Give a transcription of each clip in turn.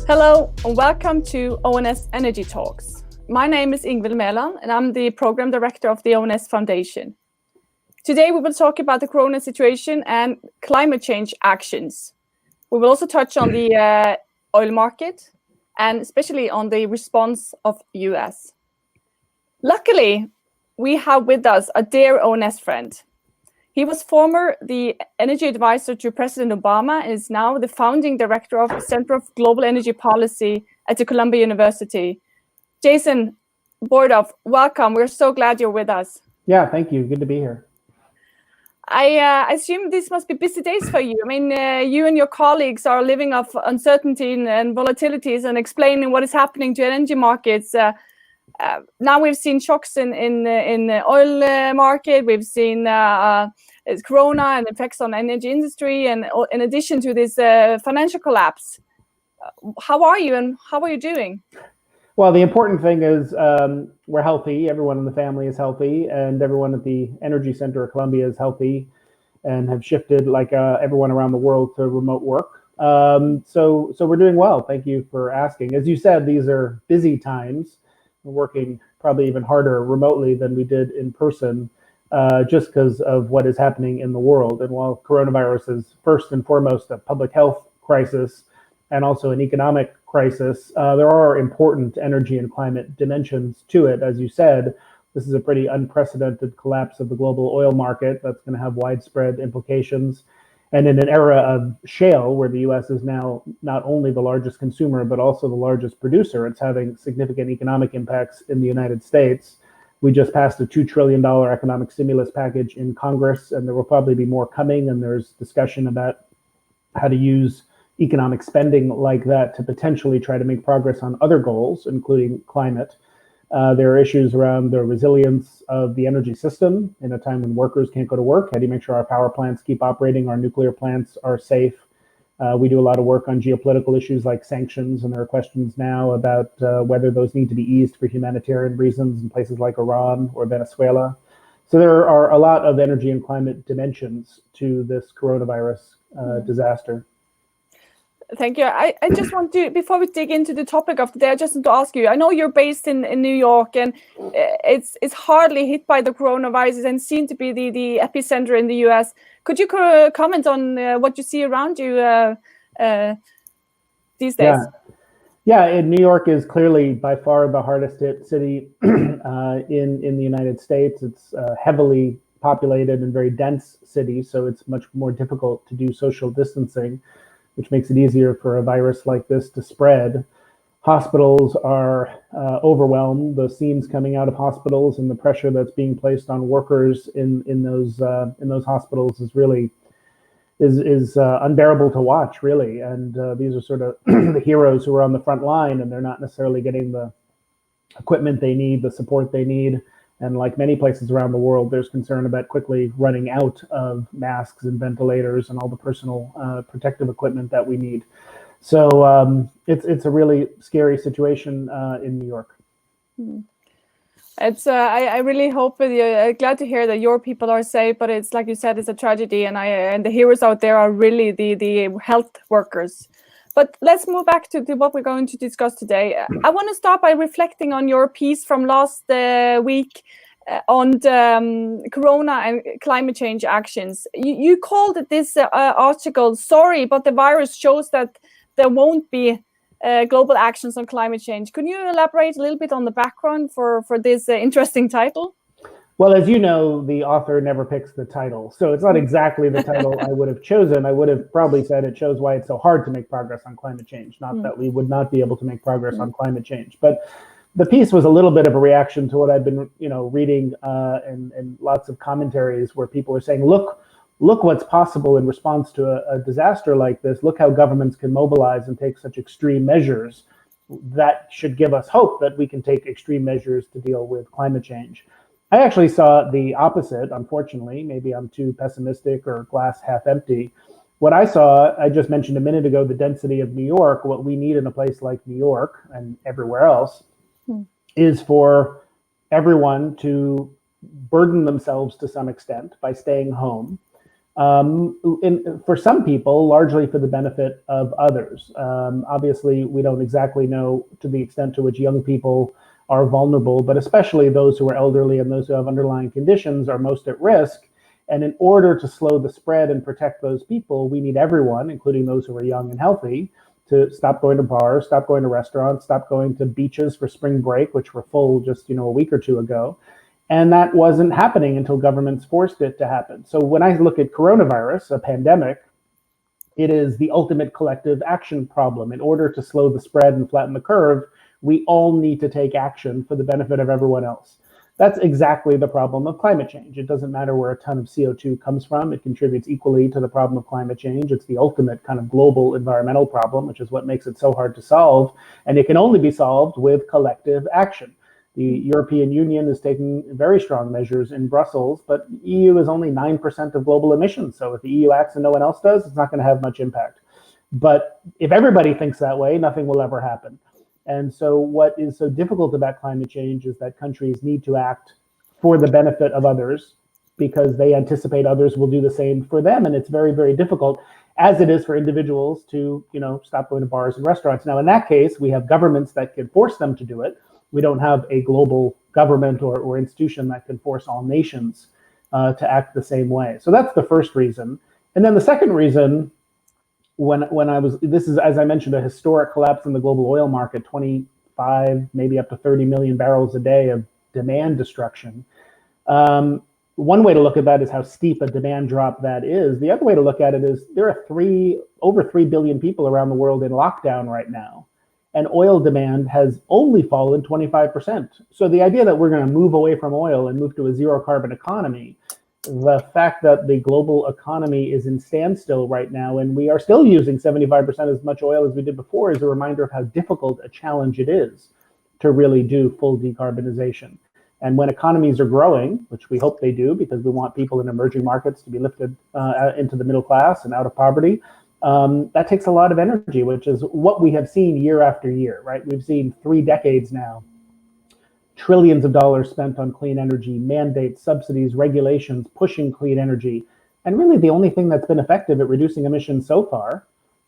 Hello and welcome to ONS Energy Talks. My name is Ingvild Meland and I'm the Program Director of the ONS Foundation. Today we will talk about the Corona situation and climate change actions. We will also touch on the oil market and especially on the response of US. Luckily, we have with us a dear ONS friend. He was former the energy advisor to President Obama and is now the founding director of the Center of Global Energy Policy at the Columbia University. Jason Bordoff, welcome. We're so glad you're with us. Yeah, thank you. Good to be here. I assume this must be busy days for you. I mean, you and your colleagues are living off uncertainty and volatilities and explaining what is happening to energy markets. Now we've seen shocks in the oil market. We've seen Corona and effects on energy industry, and in addition to this financial collapse. How are you, and how are you doing? Well, the important thing is we're healthy. Everyone in the family is healthy, and everyone at the Energy Center of Columbia is healthy, and have shifted, like everyone around the world, to remote work. So we're doing well. Thank you for asking. As you said, these are busy times. We're working probably even harder remotely than we did in person, just because of what is happening in the world. And while coronavirus is first and foremost a public health crisis and also an economic crisis, there are important energy and climate dimensions to it. As you said, this is a pretty unprecedented collapse of the global oil market that's going to have widespread implications. And in an era of shale, where the US is now not only the largest consumer, but also the largest producer, it's having significant economic impacts in the United States. We just passed a $2 trillion economic stimulus package in Congress, and there will probably be more coming. And there's discussion about how to use economic spending like that to potentially try to make progress on other goals, including climate. There are issues around the resilience of the energy system in a time when workers can't go to work. How do you make sure our power plants keep operating, our nuclear plants are safe? We do a lot of work on geopolitical issues like sanctions, and there are questions now about whether those need to be eased for humanitarian reasons in places like Iran or Venezuela. So there are a lot of energy and climate dimensions to this coronavirus disaster. Thank you. I just want to, before we dig into the topic of the day, I just want to ask you, I know you're based in New York, and it's hardly hit by the coronavirus and seen to be the epicenter in the US. Could you comment on what you see around you these days? Yeah, and New York is clearly by far the hardest hit city in the United States. It's a heavily populated and very dense city, so it's much more difficult to do social distancing, which makes it easier for a virus like this to spread. Hospitals are overwhelmed. The scenes coming out of hospitals and the pressure that's being placed on workers in those hospitals is really unbearable to watch, really. And these are sort of the heroes who are on the front line, and they're not necessarily getting the equipment they need, the support they need. And like many places around the world, there's concern about quickly running out of masks and ventilators and all the personal protective equipment that we need. So it's a really scary situation in New York. It's I really hope glad to hear that your people are safe, but it's like you said, it's a tragedy, and the heroes out there are really the health workers. But let's move back to what we're going to discuss today. I want to start by reflecting on your piece from last week on Corona and climate change actions. You called this article, "Sorry, but the virus shows that there won't be global actions on climate change." Can you elaborate a little bit on the background for this interesting title? Well, as you know, the author never picks the title. So it's not exactly the title I would have chosen. I would have probably said it shows why it's so hard to make progress on climate change, not that we would not be able to make progress on climate change. But the piece was a little bit of a reaction to what I've been reading and lots of commentaries where people are saying, look what's possible in response to a disaster like this. Look how governments can mobilize and take such extreme measures. That should give us hope that we can take extreme measures to deal with climate change. I actually saw the opposite, unfortunately. Maybe I'm too pessimistic or glass half empty. What I saw, I just mentioned a minute ago, the density of New York. What we need in a place like New York and everywhere else is for everyone to burden themselves to some extent by staying home, For some people, largely for the benefit of others. Obviously, we don't exactly know to the extent to which young people are vulnerable, but especially those who are elderly and those who have underlying conditions are most at risk. And in order to slow the spread and protect those people, we need everyone, including those who are young and healthy, to stop going to bars, stop going to restaurants, stop going to beaches for spring break, which were full just a week or two ago. And that wasn't happening until governments forced it to happen. So when I look at coronavirus, a pandemic, it is the ultimate collective action problem. In order to slow the spread and flatten the curve, we all need to take action for the benefit of everyone else. That's exactly the problem of climate change. It doesn't matter where a ton of CO2 comes from. It contributes equally to the problem of climate change. It's the ultimate kind of global environmental problem, which is what makes it so hard to solve. And it can only be solved with collective action. The European Union is taking very strong measures in Brussels, but EU is only 9% of global emissions. So if the EU acts and no one else does, it's not going to have much impact. But if everybody thinks that way, nothing will ever happen. And so what is so difficult about climate change is that countries need to act for the benefit of others because they anticipate others will do the same for them. And it's very, very difficult, as it is for individuals to, stop going to bars and restaurants. Now, in that case, we have governments that can force them to do it. We don't have a global government or institution that can force all nations to act the same way. So that's the first reason. And then the second reason, this is, as I mentioned, a historic collapse in the global oil market, 25, maybe up to 30 million barrels a day of demand destruction. One way to look at that is how steep a demand drop that is. The other way to look at it is there are over 3 billion people around the world in lockdown right now, and oil demand has only fallen 25%. So the idea that we're going to move away from oil and move to a zero carbon economy, the fact that the global economy is in standstill right now and we are still using 75% as much oil as we did before is a reminder of how difficult a challenge it is to really do full decarbonization. And when economies are growing, which we hope they do because we want people in emerging markets to be lifted into the middle class and out of poverty, that takes a lot of energy, which is what we have seen year after year, right? We've seen 3 decades now, trillions of dollars spent on clean energy, mandates, subsidies, regulations, pushing clean energy. And really the only thing that's been effective at reducing emissions so far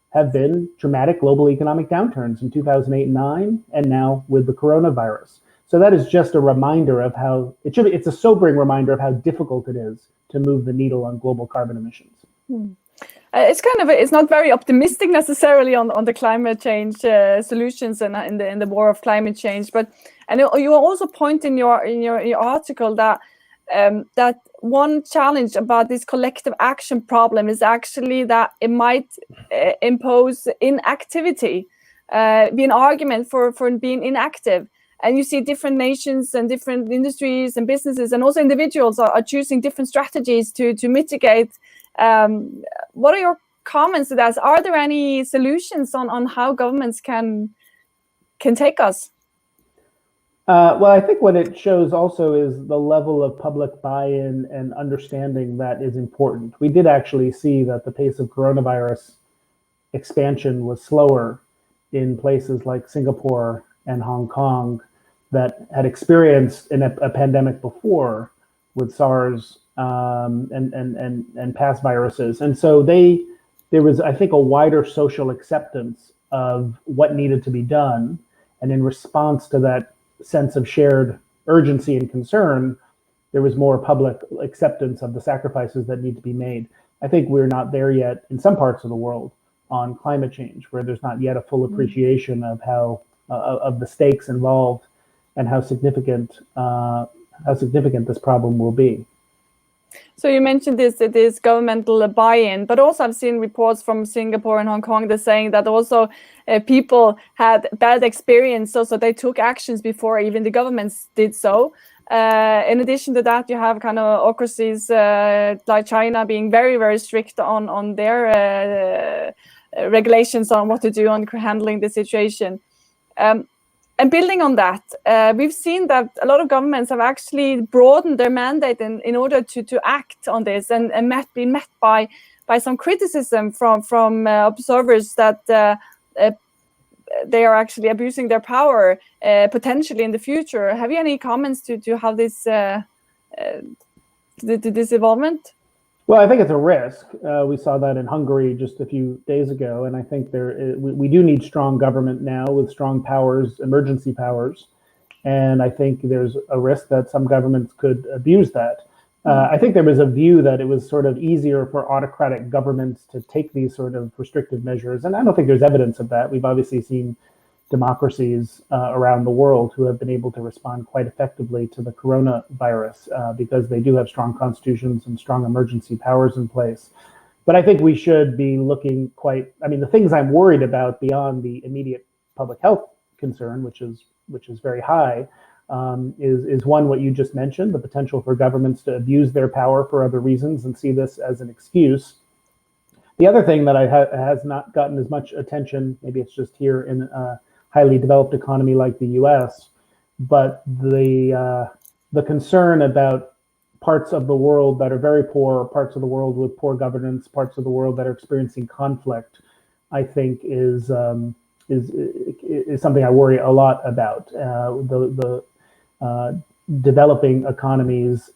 have been dramatic global economic downturns in 2008 and 2009, and now with the coronavirus. So that is just a reminder of how, it's a sobering reminder of how difficult it is to move the needle on global carbon emissions. It's not very optimistic necessarily on the climate change solutions and in the war of climate change. But and you also point in your article that that one challenge about this collective action problem is actually that it might impose inactivity, be an argument for being inactive. And you see different nations and different industries and businesses and also individuals are choosing different strategies to mitigate. What are your comments to that? Are there any solutions on how governments can take us? Well, I think what it shows also is the level of public buy-in and understanding that is important. We did actually see that the pace of coronavirus expansion was slower in places like Singapore and Hong Kong that had experienced a pandemic before with SARS and past viruses. And so there was, I think, a wider social acceptance of what needed to be done. And in response to that sense of shared urgency and concern, there was more public acceptance of the sacrifices that need to be made. I think we're not there yet in some parts of the world on climate change, where there's not yet a full appreciation of how of the stakes involved and how significant this problem will be. So you mentioned this governmental buy-in, but also I've seen reports from Singapore and Hong Kong that's saying that also people had bad experience, so they took actions before even the governments did so. In addition to that, you have kind of autocracies like China being very, very strict on their regulations on what to do on handling the situation. And building on that, we've seen that a lot of governments have actually broadened their mandate in order to act on this and been met by some criticism from observers that they are actually abusing their power potentially in the future. Have you any comments to how this involvement? Well, I think it's a risk. We saw that in Hungary just a few days ago, and I think we do need strong government now with strong powers, emergency powers, and I think there's a risk that some governments could abuse that. I think there was a view that it was sort of easier for autocratic governments to take these sort of restrictive measures, and I don't think there's evidence of that. We've obviously seen democracies around the world who have been able to respond quite effectively to the coronavirus because they do have strong constitutions and strong emergency powers in place. But I think we should be looking the things I'm worried about beyond the immediate public health concern, which is very high, is one, what you just mentioned, the potential for governments to abuse their power for other reasons and see this as an excuse. The other thing that has not gotten as much attention, maybe it's just here in highly developed economy like the US, but the concern about parts of the world that are very poor, parts of the world with poor governance, parts of the world that are experiencing conflict, I think is something I worry a lot about. The developing economies,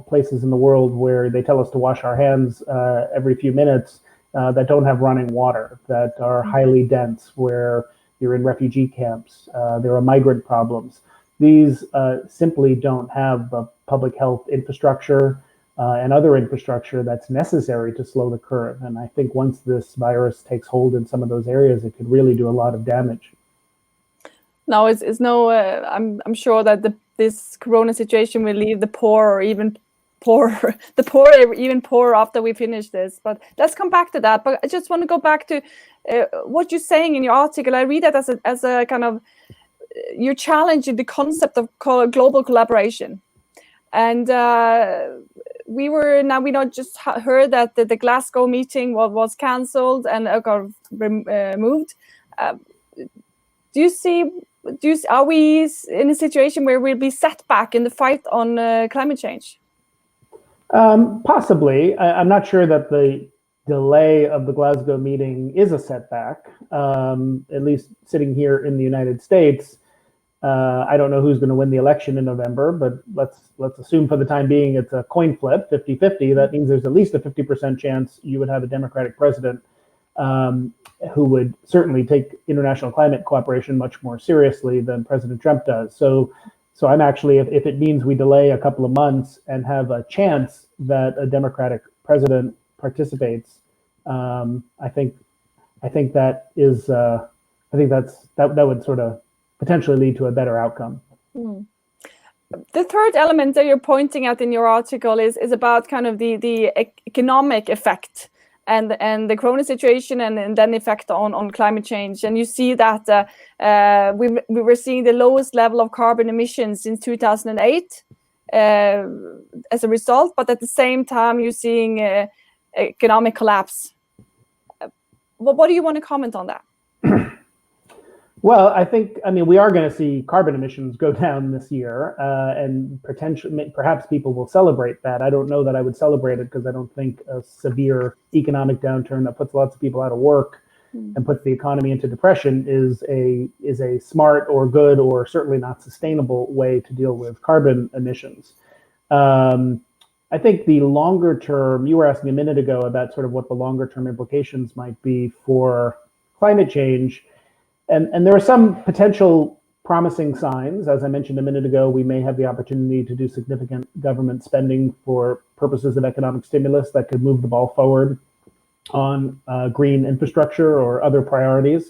places in the world where they tell us to wash our hands every few minutes, that don't have running water, that are highly dense, where you're in refugee camps, there are migrant problems. These simply don't have the public health infrastructure and other infrastructure that's necessary to slow the curve. And I think once this virus takes hold in some of those areas, it could really do a lot of damage. No, it's no. I'm sure that this Corona situation will leave the poor or even poorer, the poor even poorer after we finish this. But let's come back to that. But I just want to go back to what you're saying in your article. I read that as a kind of you're challenging the concept of global collaboration, and we not just heard that the Glasgow meeting was cancelled and got removed. Are we in a situation where we'll be set back in the fight on climate change? Possibly. I'm not sure that the delay of the Glasgow meeting is a setback. At least sitting here in the United States, I don't know who's going to win the election in November, but let's assume for the time being it's a coin flip, 50-50. That means there's at least a 50% chance you would have a Democratic president who would certainly take international climate cooperation much more seriously than President Trump does. So I'm actually, if it means we delay a couple of months and have a chance that a Democratic president participates, I think that would sort of potentially lead to a better outcome. The third element that you're pointing at in your article is about kind of the economic effect and the Corona situation and then effect on climate change. And you see that we were seeing the lowest level of carbon emissions since 2008 as a result, but at the same time you're seeing economic collapse. What do you want to comment on that? Well, I mean, we are going to see carbon emissions go down this year, and perhaps people will celebrate that. I don't know that I would celebrate it because I don't think a severe economic downturn that puts lots of people out of work and puts the economy into depression is a smart or good or certainly not sustainable way to deal with carbon emissions. I think the longer term, you were asking a minute ago about sort of what the longer term implications might be for climate change. And there are some potential promising signs. As I mentioned a minute ago, we may have the opportunity to do significant government spending for purposes of economic stimulus that could move the ball forward on green infrastructure or other priorities.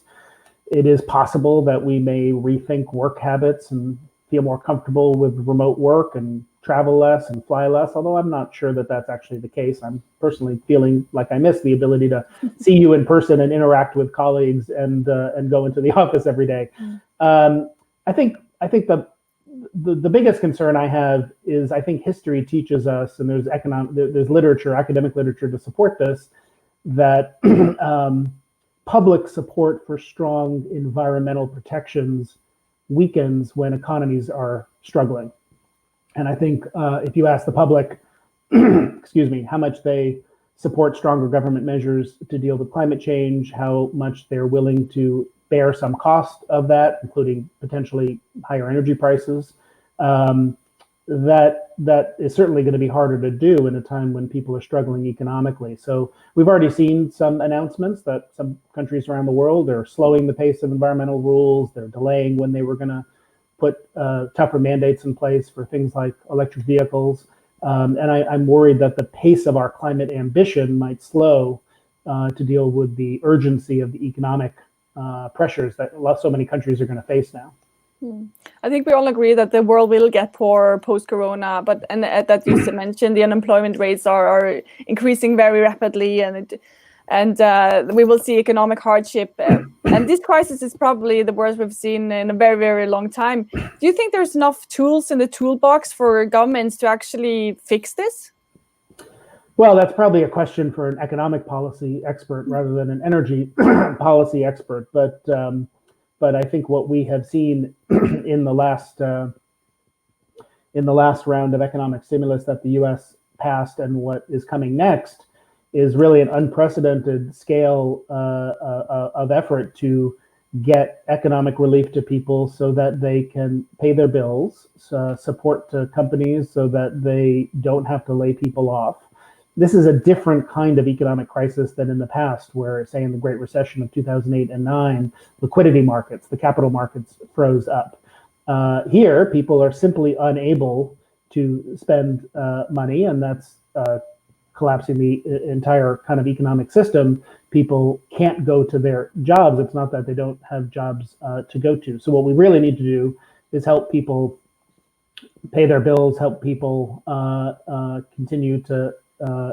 It is possible that we may rethink work habits and feel more comfortable with remote work and travel less and fly less, although I'm not sure that that's actually the case. I'm personally feeling like I miss the ability to see you in person and interact with colleagues and go into the office every day. I think the biggest concern I have is I think history teaches us, and there's literature, academic literature to support this, that public support for strong environmental protections weakens when economies are struggling. And I think if you ask the public, excuse me, how much they support stronger government measures to deal with climate change, how much they're willing to bear some cost of that, including potentially higher energy prices, that is certainly going to be harder to do in a time when people are struggling economically. So we've already seen some announcements that some countries around the world are slowing the pace of environmental rules. They're delaying when they were going to put tougher mandates in place for things like electric vehicles. And I'm worried that the pace of our climate ambition might slow to deal with the urgency of the economic pressures that so many countries are going to face now. I think we all agree that the world will get poorer post-corona, but that you mentioned the unemployment rates are increasing very rapidly, and we will see economic hardship. And this crisis is probably the worst we've seen in a very, very long time. Do you think there's enough tools in the toolbox for governments to actually fix this? Well, that's probably a question for an economic policy expert rather than an energy policy expert. But I think what we have seen in the last round of economic stimulus that the U.S. passed and what is coming next is really an unprecedented scale of effort to get economic relief to people so that they can pay their bills, support to companies so that they don't have to lay people off. This is a different kind of economic crisis than in the past, where, say, in the Great Recession of 2008 and 9, liquidity markets, the capital markets froze up. Here, people are simply unable to spend money, and that's collapsing the entire kind of economic system. People can't go to their jobs. It's not that they don't have jobs to go to. So what we really need to do is help people pay their bills, help people continue to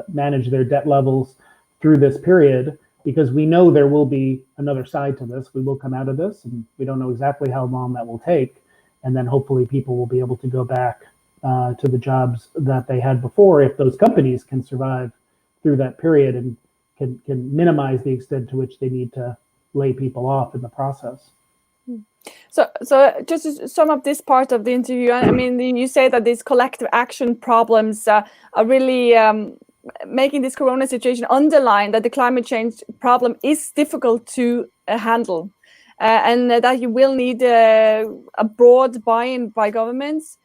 manage their debt levels through this period, because we know there will be another side to this. We will come out of this, and we don't know exactly how long that will take. And then hopefully people will be able to go back to the jobs that they had before, if those companies can survive through that period and can minimize the extent to which they need to lay people off in the process. So just to sum up this part of the interview, I mean, you say that these collective action problems are really making this corona situation underline that the climate change problem is difficult to handle, and that you will need a broad buy-in by governments,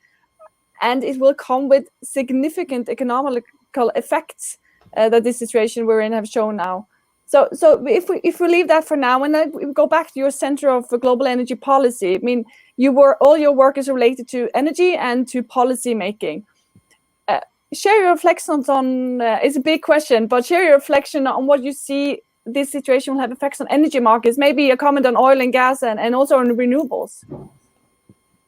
and it will come with significant economical effects that this situation we're in have shown now. So if we leave that for now, and then we go back to your Center of Global Energy Policy, I mean, all your work is related to energy and to policy making. Share your reflections on, it's a big question, but share your reflection on what you see this situation will have effects on energy markets, maybe a comment on oil and gas and also on renewables.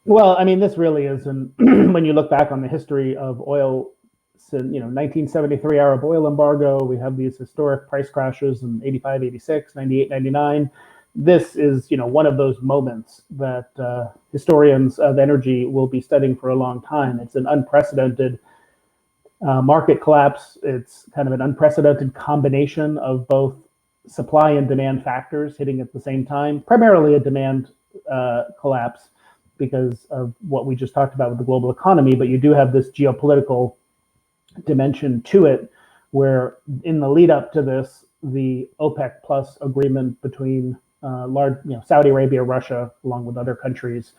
Well, I mean, this really is, when you look back on the history of oil, since 1973 Arab oil embargo, we have these historic price crashes in 85, 86, 98, 99. This is, one of those moments that historians of energy will be studying for a long time. It's an unprecedented market collapse. It's kind of an unprecedented combination of both supply and demand factors hitting at the same time, primarily a demand collapse because of what we just talked about with the global economy, but you do have this geopolitical dimension to it, where in the lead up to this, the OPEC plus agreement between Saudi Arabia, Russia, along with other countries,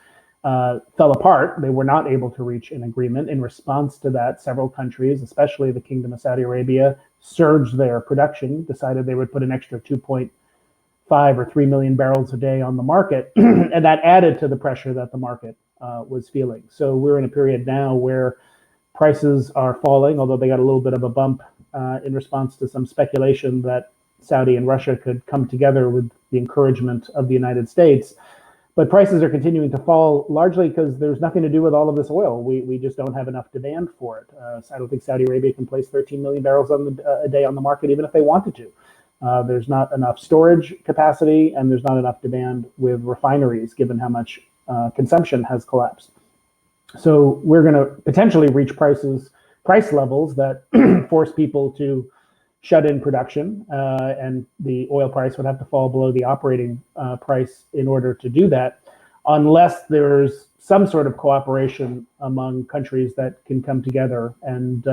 fell apart. They were not able to reach an agreement. In response to that, several countries, especially the Kingdom of Saudi Arabia, surged their production, decided they would put an extra 2.5 or 3 million barrels a day on the market, and that added to the pressure that the market was feeling. So we're in a period now where prices are falling, although they got a little bit of a bump in response to some speculation that Saudi and Russia could come together with the encouragement of the United States. But prices are continuing to fall largely because there's nothing to do with all of this oil. We just don't have enough demand for it. I don't think Saudi Arabia can place 13 million barrels a day on the market, even if they wanted to. There's not enough storage capacity, and there's not enough demand with refineries, given how much consumption has collapsed. So we're going to potentially reach price levels that force people to shut in production, and the oil price would have to fall below the operating price in order to do that, unless there's some sort of cooperation among countries that can come together and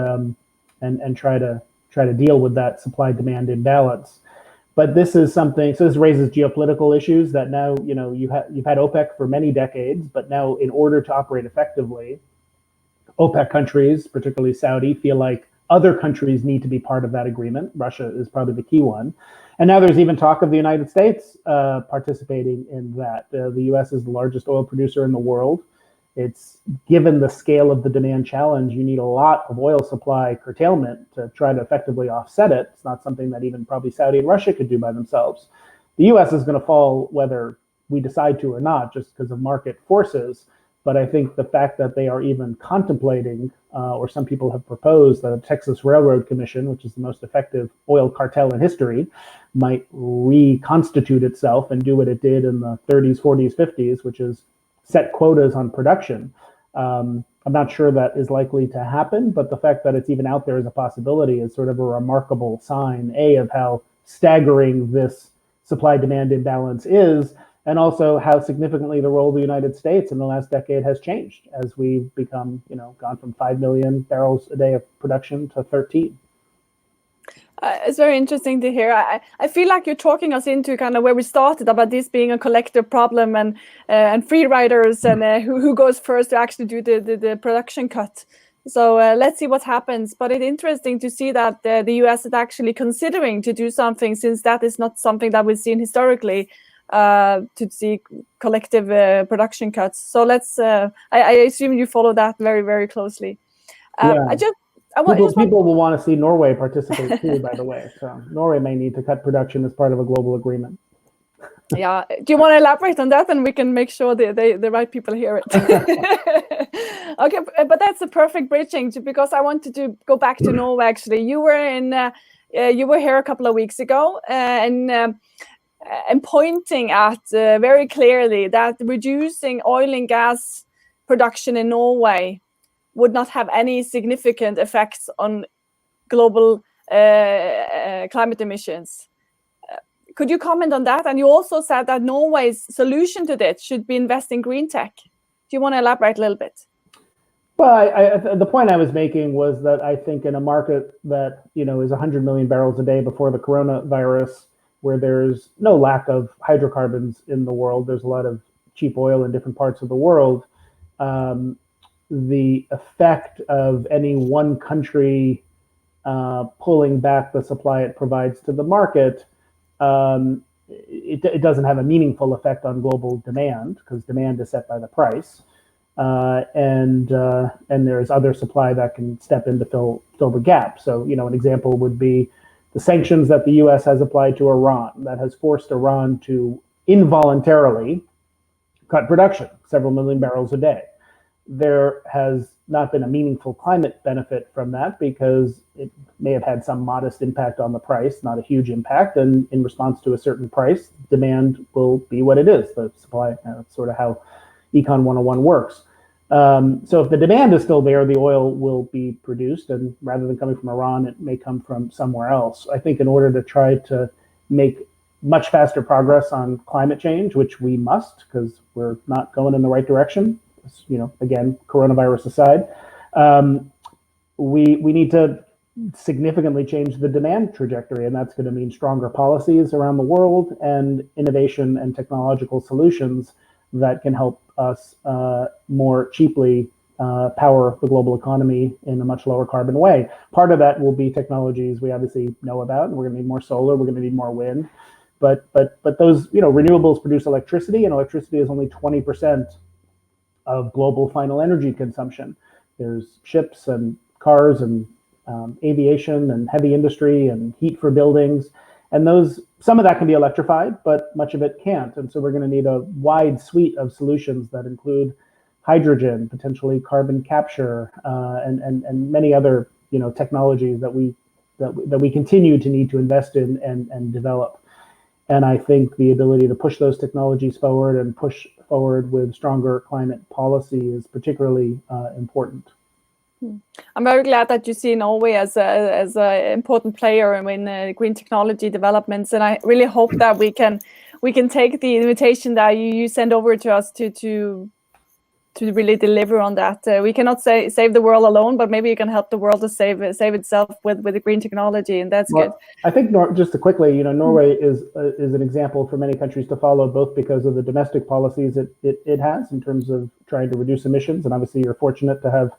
try to deal with that supply-demand imbalance. But this is something, so this raises geopolitical issues that now, you've had OPEC for many decades, but now in order to operate effectively, OPEC countries, particularly Saudi, feel like other countries need to be part of that agreement. Russia is probably the key one. And now there's even talk of the United States participating in that. The US is the largest oil producer in the world. It's given the scale of the demand challenge, you need a lot of oil supply curtailment to try to effectively offset it. It's not something that even probably Saudi and Russia could do by themselves. The US is going to fall whether we decide to or not, just because of market forces. But I think the fact that they are even contemplating, or some people have proposed that a Texas Railroad Commission, which is the most effective oil cartel in history, might reconstitute itself and do what it did in the 30s, 40s, 50s, which is set quotas on production. I'm not sure that is likely to happen, but the fact that it's even out there as a possibility is sort of a remarkable sign, A, of how staggering this supply-demand imbalance is, and also how significantly the role of the United States in the last decade has changed as we've become, gone from 5 million barrels a day of production to 13. It's very interesting to hear. I feel like you're talking us into kind of where we started about this being a collective problem and free riders and who goes first to actually do the production cut. So let's see what happens. But it's interesting to see that the US is actually considering to do something, since that is not something that we've seen historically, to see collective production cuts. So let's. I assume you follow that very, very closely. Yeah. People will want to see Norway participate too, by the way. So Norway may need to cut production as part of a global agreement. Yeah. Do you want to elaborate on that, and we can make sure the right people hear it? Okay, but that's a perfect bridging, because I wanted to go back to Norway. Actually, you were here a couple of weeks ago, and pointing at very clearly that reducing oil and gas production in Norway would not have any significant effects on global climate emissions. Could you comment on that? And you also said that Norway's solution to this should be invest in green tech. Do you want to elaborate a little bit? Well, the point I was making was that I think in a market that is 100 million barrels a day before the coronavirus, where there's no lack of hydrocarbons in the world, there's a lot of cheap oil in different parts of the world. The effect of any one country pulling back the supply it provides to the market, it doesn't have a meaningful effect on global demand, because demand is set by the price, and there's other supply that can step in to fill the gap. So an example would be the sanctions that the US has applied to Iran, that has forced Iran to involuntarily cut production, several million barrels a day. There has not been a meaningful climate benefit from that, because it may have had some modest impact on the price, not a huge impact. And in response to a certain price, demand will be what it is, the supply. That's sort of how Econ 101 works. So if the demand is still there, the oil will be produced, and rather than coming from Iran, it may come from somewhere else. I think in order to try to make much faster progress on climate change, which we must, because we're not going in the right direction, again, coronavirus aside, we need to significantly change the demand trajectory, and that's going to mean stronger policies around the world and innovation and technological solutions that can help us more cheaply power the global economy in a much lower carbon way. Part of that will be technologies we obviously know about, and we're going to need more solar, we're going to need more wind, but those renewables produce electricity, and electricity is only 20% of global final energy consumption. There's ships and cars and aviation and heavy industry and heat for buildings, and some of that can be electrified, but much of it can't. And so we're going to need a wide suite of solutions that include hydrogen, potentially carbon capture, and many other technologies that we continue to need to invest in and develop. And I think the ability to push those technologies forward and push forward with stronger climate policy is particularly important. I'm very glad that you see Norway as an important player in green technology developments, and I really hope that we can take the invitation that you send over to us to really deliver on that. We cannot save the world alone, but maybe you can help the world to save itself with the green technology, and that's good. I think just to quickly, Norway is an example for many countries to follow, both because of the domestic policies it has in terms of trying to reduce emissions, and obviously you're fortunate to have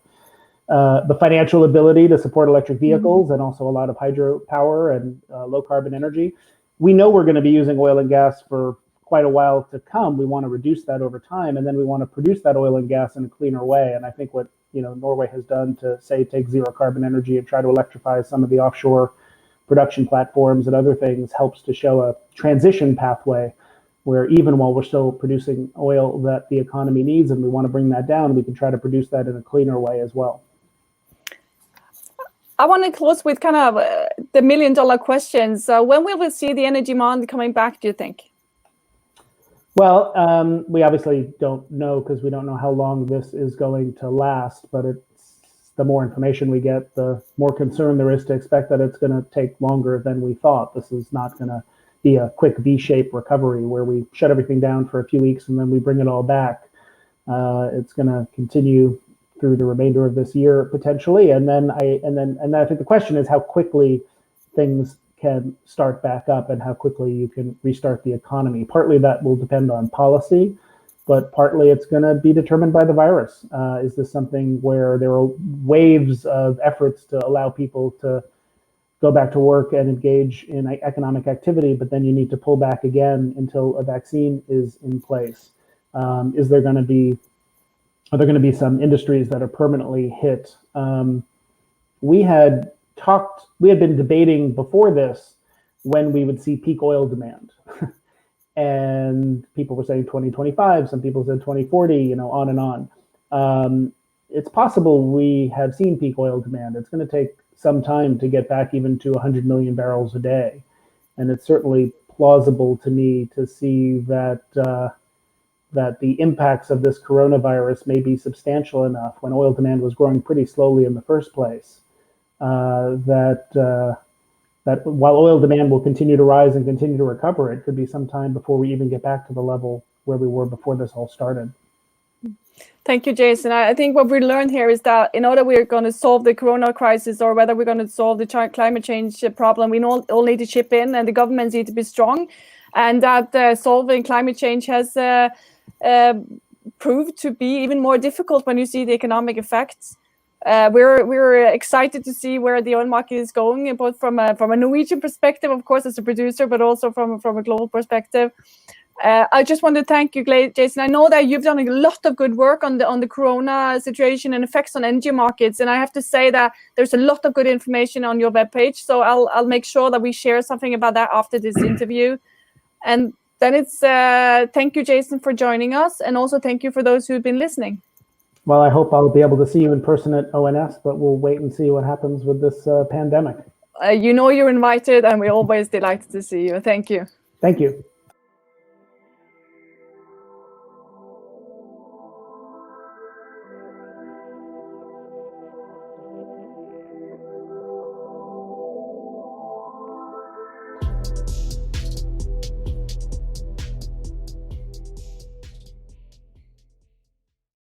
the financial ability to support electric vehicles and also a lot of hydropower and low carbon energy. We know we're going to be using oil and gas for quite a while to come. We want to reduce that over time, and then we want to produce that oil and gas in a cleaner way. And I think what Norway has done to say take zero carbon energy and try to electrify some of the offshore production platforms and other things helps to show a transition pathway where even while we're still producing oil that the economy needs and we want to bring that down, we can try to produce that in a cleaner way as well. I want to close with kind of the million-dollar questions. When will we see the energy demand coming back, do you think? Well, we obviously don't know because we don't know how long this is going to last, but the more information we get, the more concern there is to expect that it's going to take longer than we thought. This is not going to be a quick V-shaped recovery where we shut everything down for a few weeks and then we bring it all back. It's going to continue through the remainder of this year potentially, and then I think the question is how quickly things can start back up and how quickly you can restart the economy. Partly that will depend on policy, but partly it's going to be determined by the virus. Is this something where there are waves of efforts to allow people to go back to work and engage in economic activity, but then you need to pull back again until a vaccine is in place? Are there going to be some industries that are permanently hit? We had been debating before this when we would see peak oil demand. And people were saying 2025, some people said 2040, on and on. It's possible we have seen peak oil demand. It's going to take some time to get back even to 100 million barrels a day. And it's certainly plausible to me to see that the impacts of this coronavirus may be substantial enough when oil demand was growing pretty slowly in the first place, that while oil demand will continue to rise and continue to recover, it could be some time before we even get back to the level where we were before this all started. Thank you, Jason. I think what we learned here is that in order we're going to solve the corona crisis or whether we're going to solve the climate change problem, we all need to chip in and the governments need to be strong. And that solving climate change has proved to be even more difficult when you see the economic effects. We're excited to see where the oil market is going, both from a Norwegian perspective, of course, as a producer, but also from a global perspective. I just want to thank you, Jason. I know that you've done a lot of good work on the corona situation and effects on energy markets, and I have to say that there's a lot of good information on your webpage. So I'll make sure that we share something about that after this interview. And then it's thank you, Jason, for joining us, and also thank you for those who've been listening. Well, I hope I'll be able to see you in person at ONS, but we'll wait and see what happens with this pandemic. You're invited, and we're always delighted to see you. Thank you. Thank you.